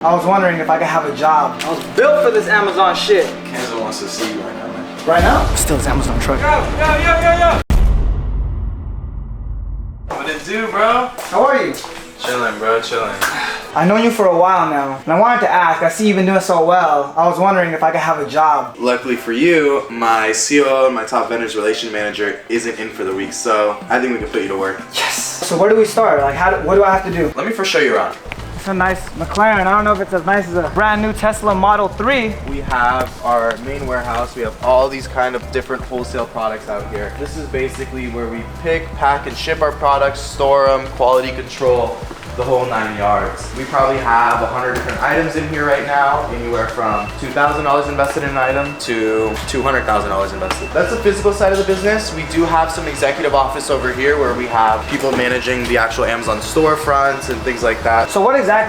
I was wondering if I could have a job. I was built for this Amazon shit. Kenzo wants to see you right now, man. Right now? Still this Amazon truck. Yo. What it do, bro? How are you? Chilling, bro, chilling. I've known you for a while now, and I wanted to ask, I see you've been doing so well. I was wondering if I could have a job. Luckily for you, my COO and my top vendors relation manager isn't in for the week, so I think we can put you to work. Yes! So where do we start? Like, what do I have to do? Let me first show you around. It's a nice McLaren. I don't know if it's as nice as a brand new Tesla Model 3. We have our main warehouse. We have all these kind of different wholesale products out here. This is basically where we pick, pack, and ship our products, store them, quality control, the whole 9 yards. We probably have 100 different items in here right now, anywhere from $2,000 invested in an item to $200,000 invested. That's the physical side of the business. We do have some executive office over here where we have people managing the actual Amazon storefronts and things like that. So what exactly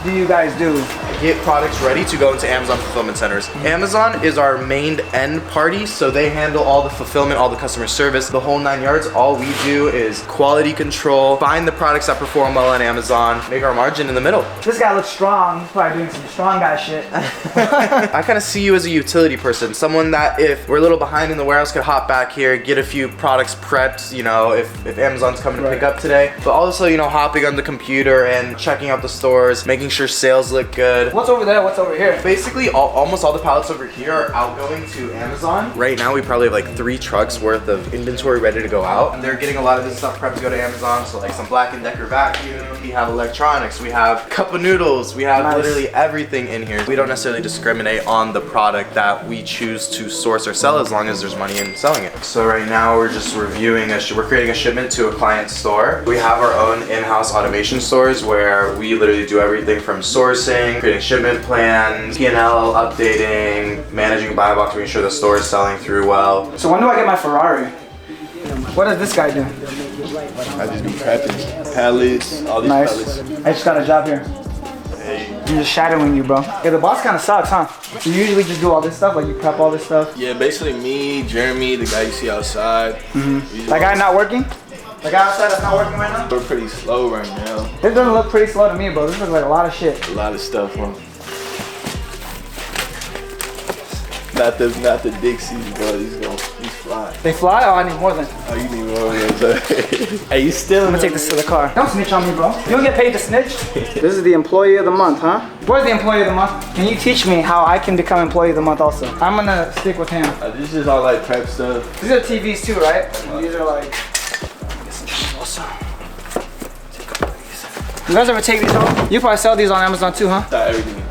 do you guys do? Get products ready to go into Amazon fulfillment centers. Amazon is our main end party, so they handle all the fulfillment, all the customer service, the whole 9 yards. All we do is quality control, find the products that perform well on Amazon, make our margin in the middle. This guy looks strong. He's probably doing some strong guy shit. I kind of see you as a utility person, someone that if we're a little behind in the warehouse could hop back here, get a few products prepped, you know, if Amazon's coming to pick up today. But also, you know, hopping on the computer and checking out the stores, making sure sales look good. What's over there? What's over here? Basically, almost all the pallets over here are outgoing to Amazon. Right now, we probably have like 3 trucks worth of inventory ready to go out. And they're getting a lot of this stuff prepped to go to Amazon. So like some Black & Decker vacuum, we have electronics, we have cup of noodles, we have literally everything in here. We don't necessarily discriminate on the product that we choose to source or sell as long as there's money in selling it. So right now, we're just reviewing, we're creating a shipment to a client store. We have our own in-house automation stores where we literally do everything from sourcing, creating shipment plans, P&L updating, managing buy box, making sure the store is selling through well. So when do I get my Ferrari? What does this guy do? I just be prepping pallets, all these Nice. pallets. I just got a job here. Hey. I'm just shadowing you, bro. Yeah, the boss kind of sucks, huh? You usually just do all this stuff, like you prep all this stuff? Yeah, basically me, Jeremy, the guy you see outside. That guy not working? The guy outside that's not working right now? We're pretty slow right now. This doesn't look pretty slow to me, bro. This looks like a lot of shit. A lot of stuff, huh? Not the Dixies, bro. These fly. They fly? Oh, I need more than. Oh, you need more of those. Hey, you still? I'm gonna take this to the car. Don't snitch on me, bro. You don't get paid to snitch. This is the employee of the month, huh? Where's the employee of the month? Can you teach me how I can become employee of the month also? I'm gonna stick with him. This is all like prep stuff. These are TVs too, right? These are like... You guys ever take these home? You probably sell these on Amazon too, huh? Not everything.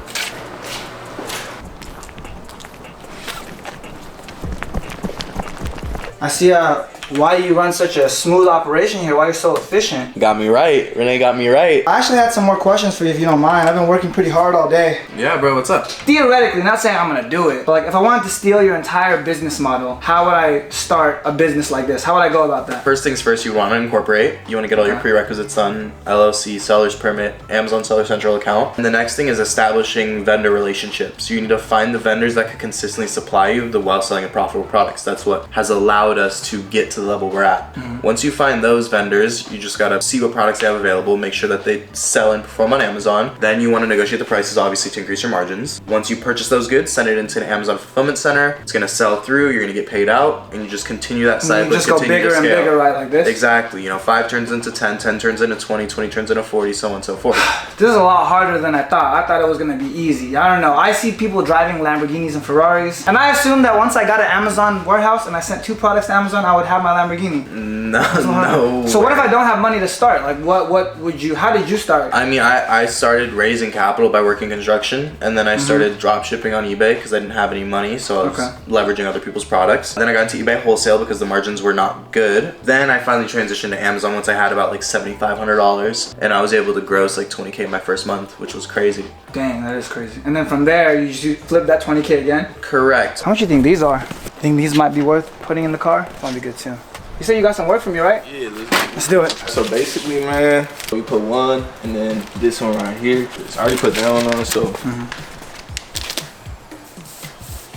I see why you run such a smooth operation here, why you're so efficient. Got me right. Renee got me right. I actually had some more questions for you if you don't mind. I've been working pretty hard all day. Yeah, bro, what's up? Theoretically, not saying I'm gonna do it, but like if I wanted to steal your entire business model, how would I start a business like this? How would I go about that? First things first, you want to incorporate. You want to get all your prerequisites done. LLC, seller's permit, Amazon Seller Central account. And the next thing is establishing vendor relationships. You need to find the vendors that can consistently supply you the well-selling and profitable products. That's what has allowed us to get to the level we're at. Once you find those vendors, you just gotta see what products they have available, make sure that they sell and perform on Amazon. Then you wanna negotiate the prices, obviously, to increase your margins. Once you purchase those goods, send it into an Amazon fulfillment center. It's gonna sell through, you're gonna get paid out, and you just continue that cycle. You just go bigger and bigger, right, like this? Exactly. You know, 5 turns into 10, 10 turns into 20, 20 turns into 40, so on and so forth. This is a lot harder than I thought. I thought it was gonna be easy. I don't know. I see people driving Lamborghinis and Ferraris, and I assumed that once I got an Amazon warehouse and I sent 2 products to Amazon, I would have my Lamborghini. No. So what if I don't have money to start? Like what would you, how did you start? I mean, I started raising capital by working construction, and then I started drop shipping on eBay because I didn't have any money, so I was leveraging other people's products. Then I got into eBay wholesale because the margins were not good. Then I finally transitioned to Amazon once I had about like $7,500, and I was able to gross like 20K my first month, which was crazy. Dang, that is crazy. And then from there, you just flip that 20K again? Correct. How much do you think these are? Think these might be worth putting in the car? Might be good too. You said you got some work from me, right? Yeah, let's do it. So basically, man, we put one, and then this one right here. I already put that one on, so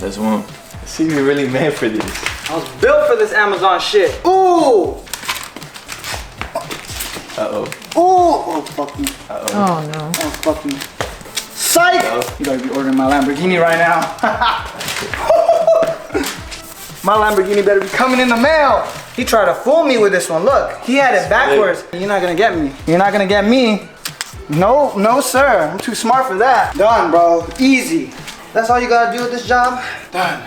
that's one. See, we really made for this. I was built for this Amazon shit. Ooh! Uh-oh. Ooh! Oh, fuck me. Uh-oh. Oh no. Oh, fuck me. Psych! You better be ordering my Lamborghini right now. My Lamborghini better be coming in the mail. He tried to fool me with this one. Look, he had it backwards. You're not gonna get me. You're not gonna get me. No, no, sir. I'm too smart for that. Done, bro. Easy. That's all you gotta do with this job? Done.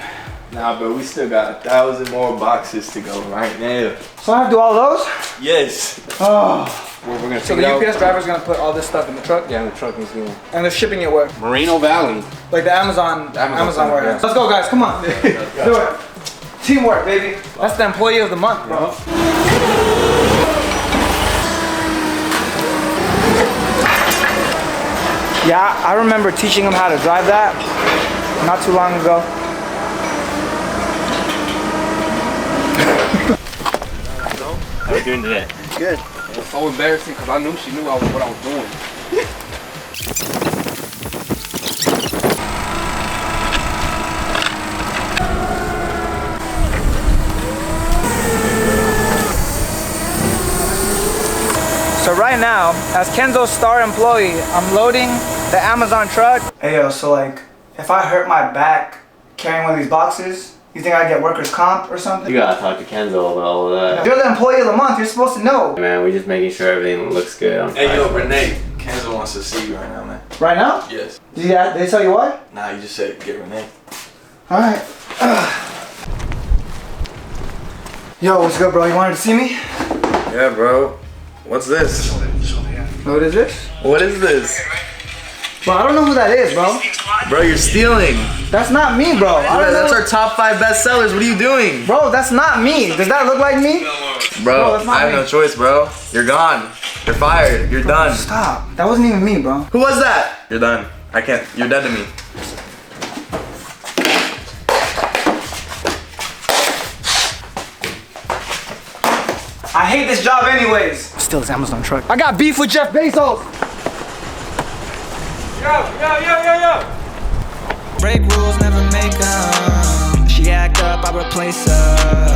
Nah, but we still got 1,000 more boxes to go right now. So I have to do all those? Yes. Oh. Well, we're gonna So the UPS driver's gonna put all this stuff in the truck? Yeah, the truck is going. And they're shipping it where? Moreno Valley. Like the Amazon Amazon warehouse. yeah. Let's go, guys. Come on. Do it. Teamwork, baby. That's the employee of the month, bro. Yeah, I remember teaching him how to drive that not too long ago. How are you doing today? Good. It's so embarrassing because I knew she knew what I was doing. So right now, as Kenzo's star employee, I'm loading the Amazon truck. Hey yo, so like, if I hurt my back carrying one of these boxes, you think I'd get workers' comp or something? You gotta talk to Kenzo about all of that. You're the employee of the month, you're supposed to know. Man, we're just making sure everything looks good. On Hey, yo, Renee. Kenzo wants to see you right now, man. Right now? Yes. Did they tell you why? Nah, you just said get Renee. Alright. Yo, what's good, bro? You wanted to see me? Yeah, bro. What's this? What is this? What is this? Bro, I don't know who that is, bro. Bro, you're stealing. That's not me, bro. I don't That's know. our top 5 bestsellers. What are you doing? Bro, that's not me. Does that look like me? Bro, that's not I have me. no choice, bro. You're gone. You're fired. You're done. Stop. That wasn't even me, bro. Who was that? You're done. I can't. You're dead to me. I hate this job anyways. Still his Amazon truck. I got beef with Jeff Bezos. Yo! Break rules, never make 'em. She act up, I replace her.